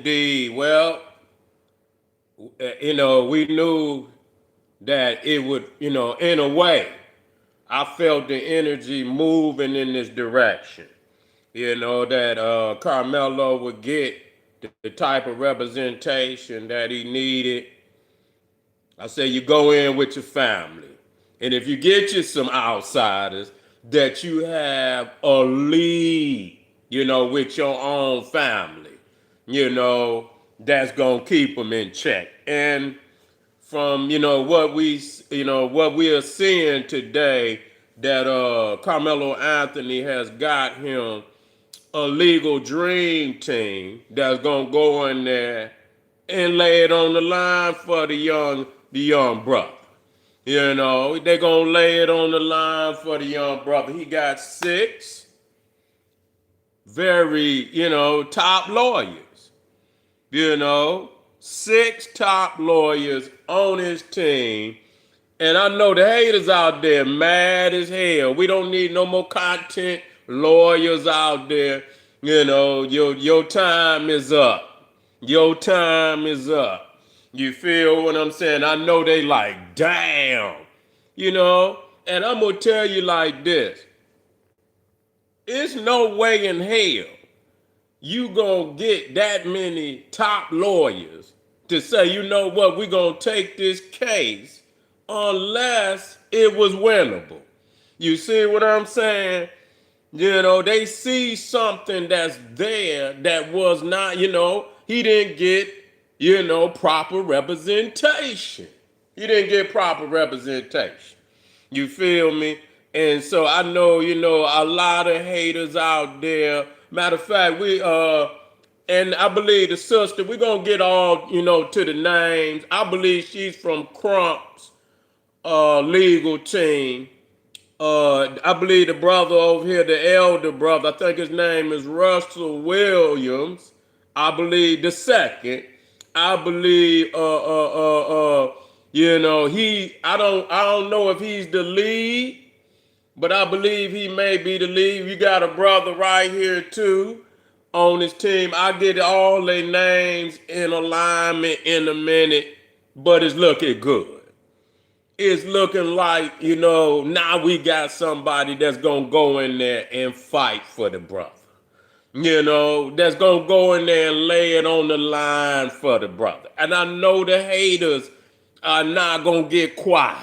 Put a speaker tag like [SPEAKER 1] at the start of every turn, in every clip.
[SPEAKER 1] indeed. Well, we knew that it would, in a way, I felt the energy moving in this direction. That Carmelo would get the type of representation that he needed. I say you go in with your family. And if you get you some outsiders, that you have a lead, with your own family, that's going to keep them in check. And from, what we are seeing today, that Carmelo Anthony has got him a legal dream team that's gonna go in there and lay it on the line for the young brother. They're gonna lay it on the line for the young brother. He got six very, top lawyers. You know, six top lawyers on his team. And I know the haters out there mad as hell. We don't need no more content lawyers out there. Your time is up. Your time is up. You feel what I'm saying? I know they like, damn. And I'm gonna tell you like this. It's no way in hell you gonna get that many top lawyers to say, you know what, we're gonna take this case unless it was winnable. You see what I'm saying? They see something that's there that was not, he didn't get, proper representation. He didn't get proper representation. You feel me? And so I know, a lot of haters out there. Matter of fact, and I believe the sister, we're gonna get all, to the names. I believe she's from Crump's legal team. I believe the brother over here, the elder brother, I think his name is Russell Williams. I believe the second. I believe I don't know if he's the lead, but I believe he may be the lead. You got a brother right here too on his team. I get all their names in alignment in a minute, but it's looking good. It's looking like, now we got somebody that's going to go in there and fight for the brother. That's going to go in there and lay it on the line for the brother. And I know the haters are not going to get quiet.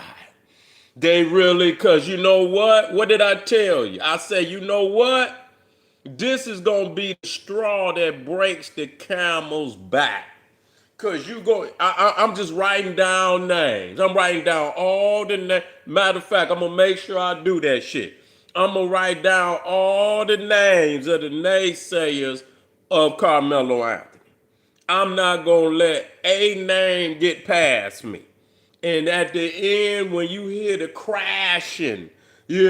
[SPEAKER 1] They really, because you know what? What did I tell you? I said, you know what? This is going to be the straw that breaks the camel's back. Cause I'm just writing down names. I'm writing down all the names. Matter of fact, I'm gonna make sure I do that shit. I'm gonna write down all the names of the naysayers of Carmelo Anthony. I'm not gonna let a name get past me. And at the end, when you hear the crashing, when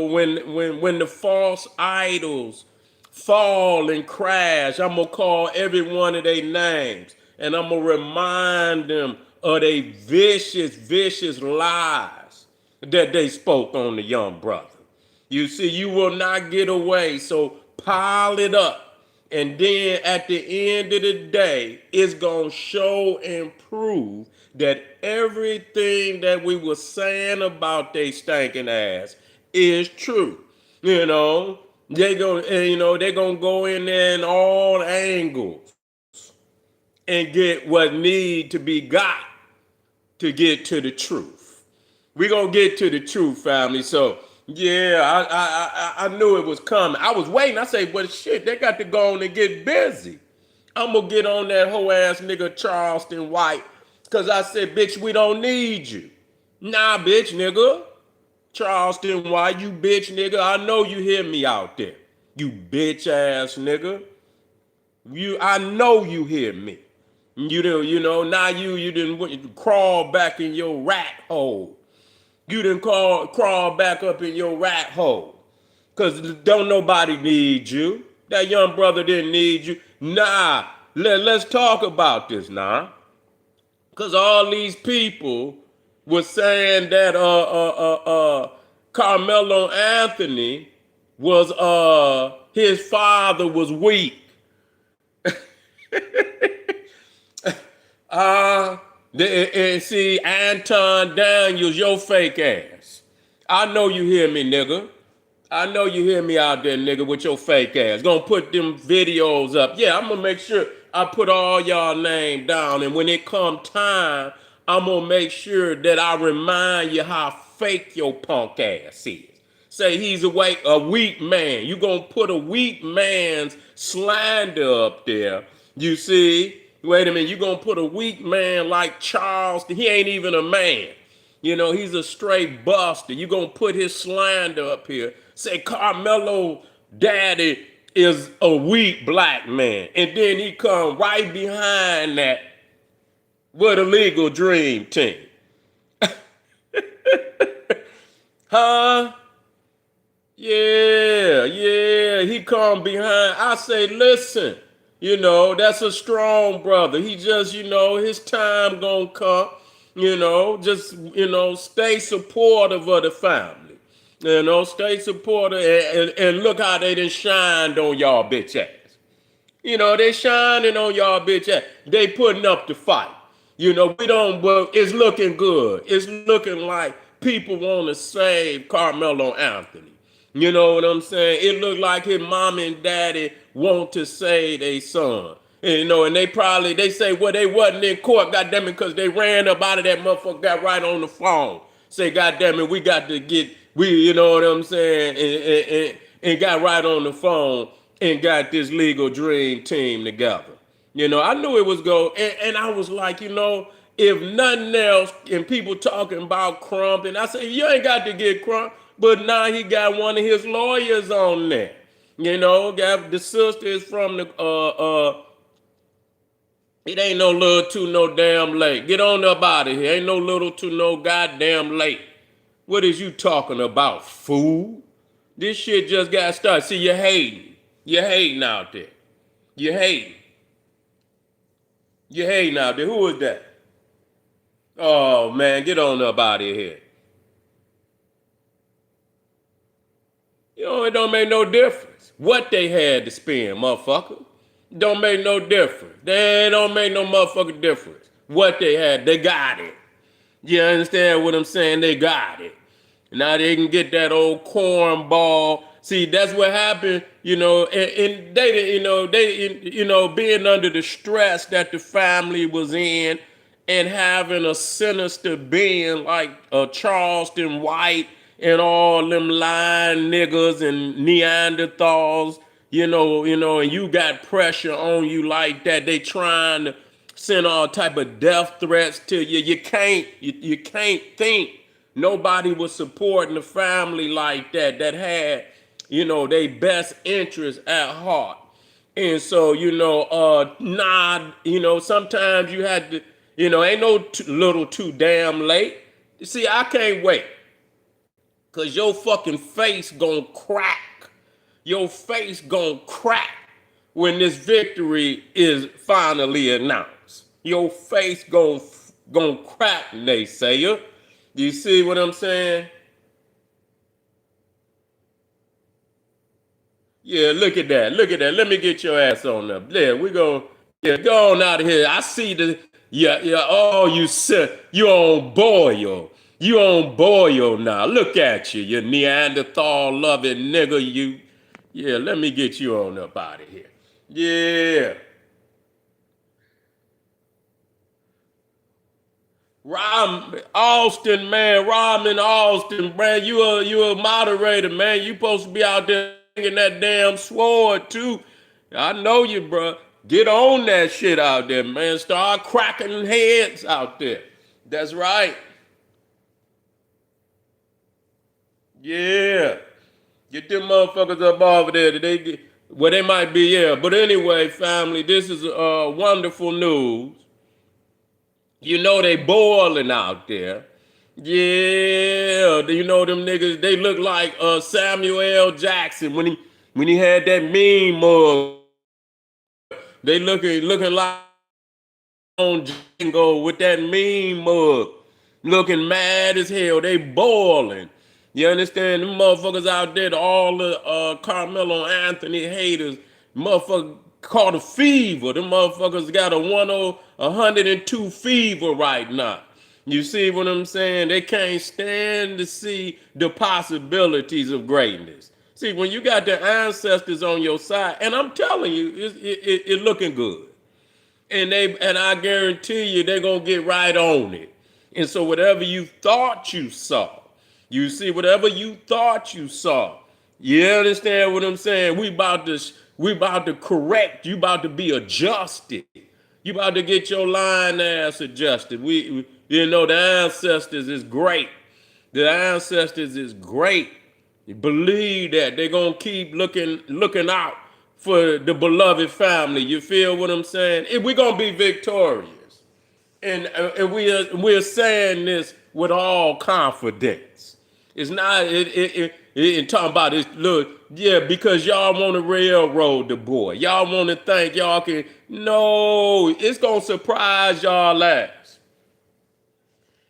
[SPEAKER 1] the false idols fall and crash, I'm gonna call every one of their names. And I'm going to remind them of their vicious, vicious lies that they spoke on the young brother. You see, you will not get away, so pile it up. And then at the end of the day, it's going to show and prove that everything that we were saying about they stinking ass is true. They're going to go in there in all angles and get what need to be got to get to the truth. We're going to get to the truth, family. So, yeah, I knew it was coming. I was waiting. I said, well, shit, they got to go on and get busy. I'm going to get on that whole ass nigga Charleston White because I said, bitch, we don't need you. Nah, bitch, nigga. Charleston White, you bitch, nigga. I know you hear me out there. You bitch ass nigga. I know you hear me. Now you didn't crawl back in your rat hole. You didn't crawl back up in your rat hole. Because don't nobody need you. That young brother didn't need you. Nah, let's talk about this now. Because all these people were saying that Carmelo Anthony was his father was weak. Uh, and see, Anton Daniels, your fake ass. I know you hear me, nigga. I know you hear me out there, nigga, with your fake ass. Gonna put them videos up. Yeah, I'm gonna make sure I put all y'all name down. And when it come time, I'm gonna make sure that I remind you how fake your punk ass is. Say he's a weak man. You gonna put a weak man's slander up there. You see? Wait a minute, you gonna put a weak man like Charles, he ain't even a man. You know, he's a straight buster. You gonna put his slander up here. Say Carmelo daddy is a weak black man. And then he come right behind that with a legal dream team. Huh? Yeah, he come behind. I say, listen, that's a strong brother. He just, his time gonna come. Just, stay supportive of the family. Stay supportive and look how they done shined on y'all bitch ass. They shining on y'all bitch ass. They putting up the fight. We don't, well, it's looking good. It's looking like people want to save Carmelo Anthony. You know what I'm saying? It looked like his mom and daddy want to save their son. And they say, well, they wasn't in court, goddamn it, because they ran up out of that motherfucker, got right on the phone. Say, goddamn it, we got to you know what I'm saying, and got right on the phone and got this legal dream team together. I knew it was go, and I was like, if nothing else, and people talking about Crump, and I said, you ain't got to get Crump, but now he got one of his lawyers on there. Got the sister is from the it ain't no little too no damn late. Get on up out of here. Ain't no little too no goddamn late. What is you talking about, fool? This shit just got started. See, you're hating. You're hating out there. You're hating. You're hating out there. Who is that? Oh, man, get on up out of here. It don't make no difference what they had to spend, motherfucker. Don't make no difference. They don't make no motherfucking difference. What they had, they got it. You understand what I'm saying? They got it. Now they can get that old cornball. See, that's what happened, and they, being under the stress that the family was in and having a sinister being like Charleston White and all them lying niggas and Neanderthals, and you got pressure on you like that. They trying to send all type of death threats to you. You can't think nobody was supporting the family like that had, their best interest at heart. And so, sometimes you had to, ain't no little too damn late. See, I can't wait. Cause your fucking face gonna crack. Your face gonna crack when this victory is finally announced. Your face gonna crack, naysayer. Do you see what I'm saying? Yeah, look at that. Look at that. Let me get your ass on up. There, go on out of here. I see oh, you on boil. You on boil now. Look at you, you Neanderthal loving nigga, you. Yeah, let me get you on up out of here. Yeah. Robin Austin, man, you a moderator, man. You supposed to be out there swinging that damn sword too. I know you, bro. Get on that shit out there, man. Start cracking heads out there. That's right. Yeah. Get them motherfuckers up over there. They might be, yeah. But anyway, family, this is wonderful news. They boiling out there. Yeah, them niggas, they look like Samuel L. Jackson when he had that mean mug. They looking like on Django with that mean mug. Looking mad as hell. They boiling. You understand? Them motherfuckers out there, all the Carmelo Anthony haters, motherfucker caught a fever. Them motherfuckers got a 102 fever right now. You see what I'm saying? They can't stand to see the possibilities of greatness. See, when you got the ancestors on your side, and I'm telling you, it's looking good. And I guarantee you they're gonna get right on it. And so whatever you thought you saw, you see, whatever you thought you saw, you understand what I'm saying? We about to correct. You about to be adjusted. You about to get your line ass adjusted. The ancestors is great. The ancestors is great. Believe that they're gonna keep looking out for the beloved family. You feel what I'm saying? We're gonna be victorious, and we're saying this with all confidence. It's not it talking about this. Look, yeah, because y'all want to railroad the boy. Y'all want to think y'all can. No, it's gonna surprise y'all ass.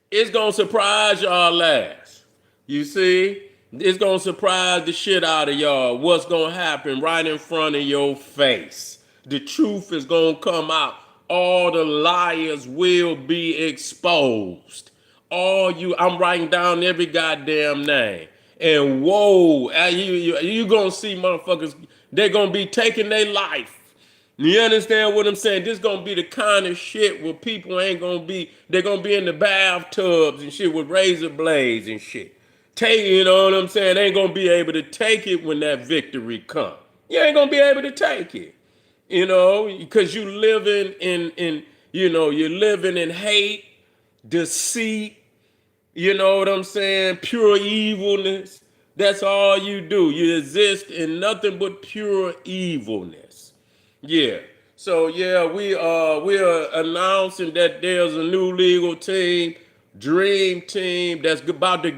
[SPEAKER 1] It's gonna surprise y'all ass. You see, it's gonna surprise the shit out of y'all. What's gonna happen right in front of your face? The truth is gonna come out. All the liars will be exposed. I'm writing down every goddamn name. And whoa, you gonna see motherfuckers. They're gonna be taking their life. You understand what I'm saying? This gonna be the kind of shit where people ain't gonna be. They're gonna be in the bathtubs and shit with razor blades and shit. You know what I'm saying? They ain't gonna be able to take it when that victory come. You ain't gonna be able to take it. Because you living you're living in hate, deceit. You know what I'm saying? Pure evilness. That's all you do. You exist in nothing but pure evilness. Yeah. So yeah, we are announcing that there's a new legal team, Dream Team, that's about to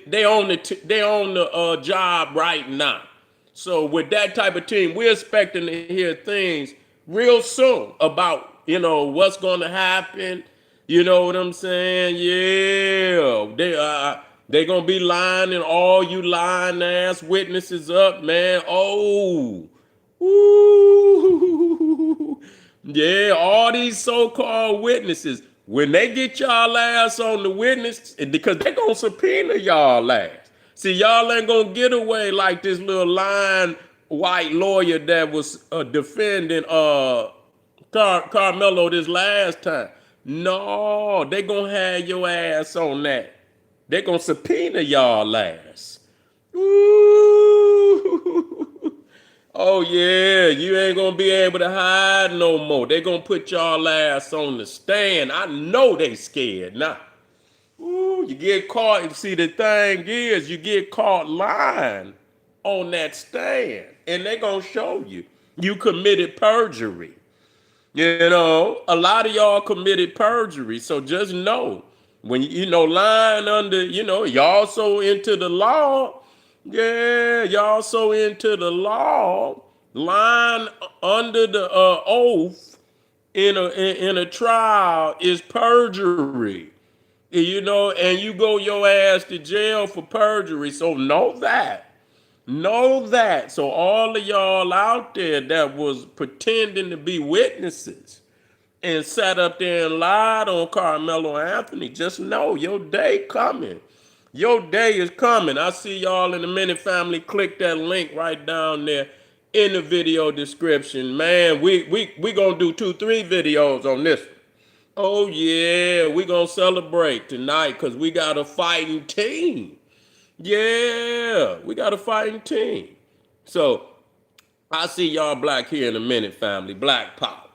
[SPEAKER 1] they own the job right now. So with that type of team, we're expecting to hear things real soon about what's going to happen. You know what I'm saying? Yeah, they gonna be lining all you lying ass witnesses up, man. Oh. Ooh, yeah, all these so-called witnesses, when they get y'all ass on the witness, because they gonna subpoena y'all ass. See, y'all ain't gonna get away like this little lying white lawyer that was defending Karmelo this last time. No, they gonna have your ass on that. They gonna subpoena y'all ass. Ooh. Oh yeah, you ain't gonna be able to hide no more. They gonna put y'all ass on the stand. I know they scared now. Ooh, you get caught. See, the thing is, you get caught lying on that stand, and they gonna show you committed perjury. A lot of y'all committed perjury. So just know when lying under, y'all so into the law. Yeah, y'all so into the law, lying under the oath in a trial is perjury. And you go your ass to jail for perjury. So know that. Know that. So all of y'all out there that was pretending to be witnesses and sat up there and lied on Carmelo Anthony, just know your day coming. Your day is coming. I see y'all in a minute, family. Click that link right down there in the video description. Man, we gonna do 2-3 videos on this. Oh yeah, we gonna celebrate tonight because we got a fighting team. Yeah, we got a fighting team. So I'll see y'all black here in a minute, family. Black Power.